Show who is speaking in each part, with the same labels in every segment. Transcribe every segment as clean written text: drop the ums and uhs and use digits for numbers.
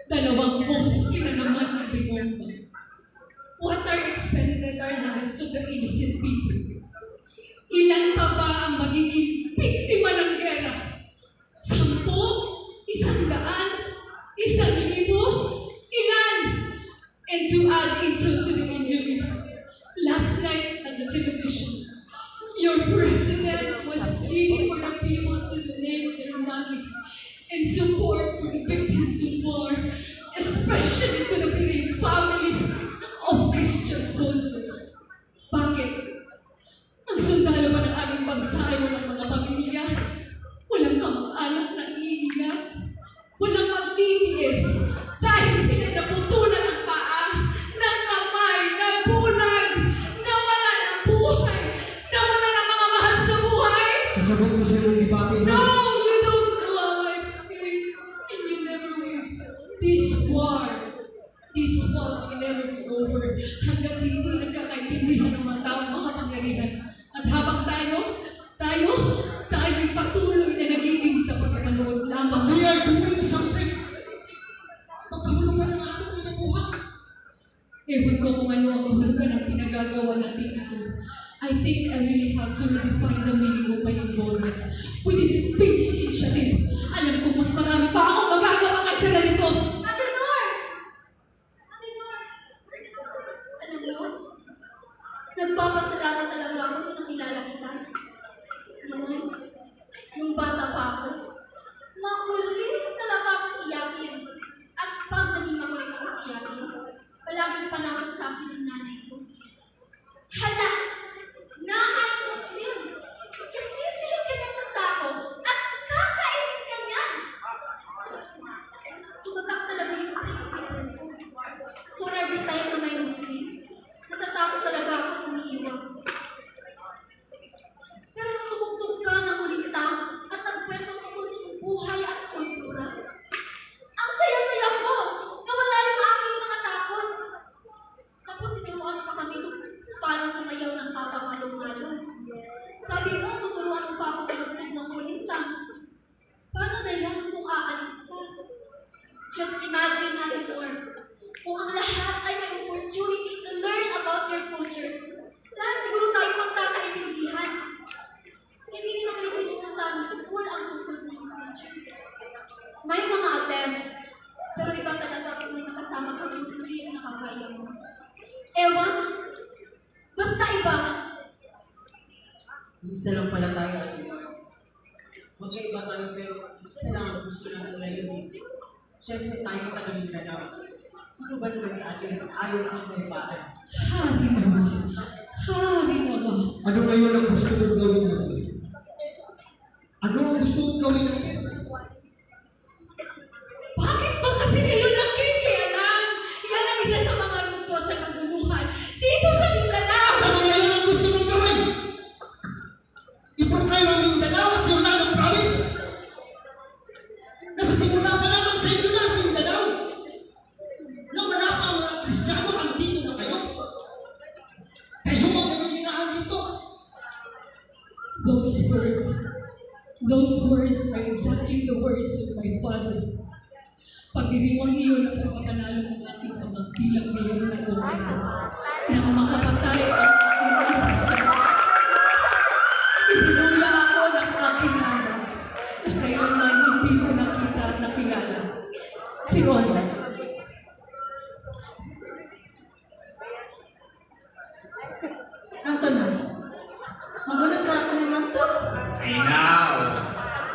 Speaker 1: Dalawang mosque na naman ang binomba. What are expended our lives of the innocent people? Ilan pa ba ang magiging biktima ng gera? 10? 100? 1,000? Ilan? And to add insult to the injury, last night at the television, your president was pleading for the people to donate their money in support for the victims of war, especially to the bereaved families of Christian soldiers. Bakit? Ang sundalo ba ng aming bansa ay walang mga pamilya? Walang kamag-anak na iiyak? Walang magtitiis dahil sila naputulan ng paa, ng kamay, nabulag, nawalan ng buhay, nawalan ng mga mahal sa buhay?
Speaker 2: Kasabot ko sa iyong debate na.
Speaker 1: No, you don't know how I feel, and you never will. this war will never be over hanggat hindi nagkakaintindihan ng mga taong makapangyarihan. At habang tayo'y patuloy na nagiging tagapanood lamang.
Speaker 2: We are doing something. Magkahulugan ang ating pinabuha.
Speaker 1: Ewan ko kung ano ang kahulugan ng pinagagawa natin ito. I think I really have to redefine the meaning of my involvement with this peace initiative. Alam ko mas marami pa akong magagawa kaysa ganito.
Speaker 3: Ate Nor! Alam mo, nagpapasalamat talaga ako nung nakilala kita. Noon, nung bata pa ako, makulit talaga akong iyakin. At pag naging makulit akong iyakin, palaging panakot sa akin ng nanay ko. Hala! Nanay Muslim! Isisilip ka niyan sa sako at kakainin ka niyan! Tumatak talaga yun sa isipan ko. So every time na may Muslim, natatakot talaga ako umiiwas. Pero nung tumugtog ka ng ulinta at nagkwento ko sa iyong buhay at kultura, ang saya-saya ko na wala yung aking mga takot. Tapos tinuruan pa kami paano sumayaw ng kapamalong-malong. Sabi mo, tuturuan mo pa ako malugtog ng kulinta. Paano na yan kung aalis ka? Just imagine, Ate Nor, kung ang lahat ay may opportunity to learn about your culture, lahat siguro tayo magkakaintindihan. Hindi rin naman ito sa school ang tungkol sa iyong culture. May mga attempts, pero iba talaga kung may makasama kang Muslim na kagaya mo. Ewan, basta iba.
Speaker 2: Isa lang pala tayo, Ate Nor. Magkaiba tayo pero isa lang ang gusto natin layunin. Siyempre tayo taga Mindanao. Sino ba naman sa atin ang ayaw ng kaibaan?
Speaker 1: Hari naman.
Speaker 2: Ano ngayon ang gusto mong gawin natin? Ano ang gusto mong gawin natin?
Speaker 1: Bakit ba kasi kayo nakikialam? Yan ang isa sa mga ruto sa kaguluhan dito sa Mindanao.
Speaker 2: Ano ngayon ang gusto mong gawin? I-proclaim ang Mindanao sa wala ng promise? Nasa simula pa lamang sa inyo na ang Mindanao. Nang wala pa ang mga Kristiyano, andito na kayo. Kayo ang nanginirahan dito.
Speaker 1: Those words are exactly the words of my father. Pagdiriwang iyon ang pagpapanalo ng aking amang bilang mayor ng Gomera nang makapatay ang aking isa sa ibinuya ako ng aking ama na kailanman hindi ko nakita at nakilala. Si Roma.
Speaker 3: Anto na. Magulat ka ako naman to.
Speaker 4: Ay now!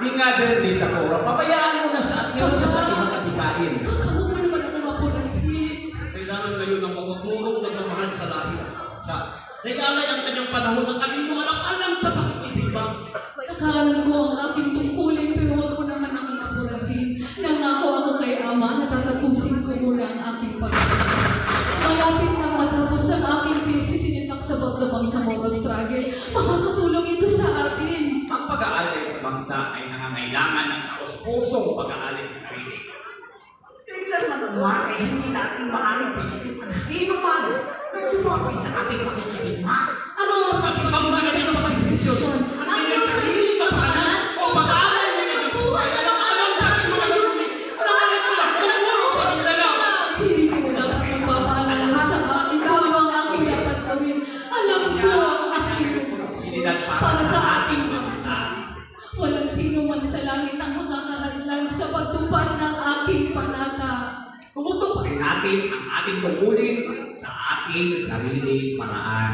Speaker 4: Di nga din, Rita Cora, pabayaan mo na sa atin ka sa iyong atikain.
Speaker 1: Huwag mo naman ako mapurahin.
Speaker 4: Kailangan ngayon ng magutulong na mamahal sa lahi. Sa naialay ang kanyang panahon ang kanyang alang-alang sa pakikitigbang.
Speaker 1: Kakalan ko ang aking tungkulin pero huwag mo naman ako mapurahin. Nangako ako kay Ama na tatapusin ko muna ang aking pag-aaral. Malapit nang matapos ang aking thesis sinitak sa Bagdamang sa Moro Struggle. Makakatulong ito sa atin.
Speaker 4: Ang pag-aalay sa bansa ay nangangailangan ng taos-pusong pag-aalay sa sarili.
Speaker 5: Kailanman naman ay hindi natin maaaring pilitin kung sino man na sumabay sa ating pakikitigma.
Speaker 1: Ano ang mas
Speaker 4: Ang mga ganyan na pagdesisyon, ang iyong sarili kapanan o pag-aalay ng iyong buhay alang-alang sa ating mga yunik. Alang-alang sila sa lumuro sa Mindanao.
Speaker 1: Hindi ko na siya nagpapaalala sa akin kung ano ang aking dapat gawin. Alam ko ang aking
Speaker 4: Responsibilidad
Speaker 1: para sa ating bansa. Walang sino man sa langit ang makakahadlang sa pagtupad ng aking panata.
Speaker 4: Tutuparin natin ang ating tungkulin sa ating sariling paraan.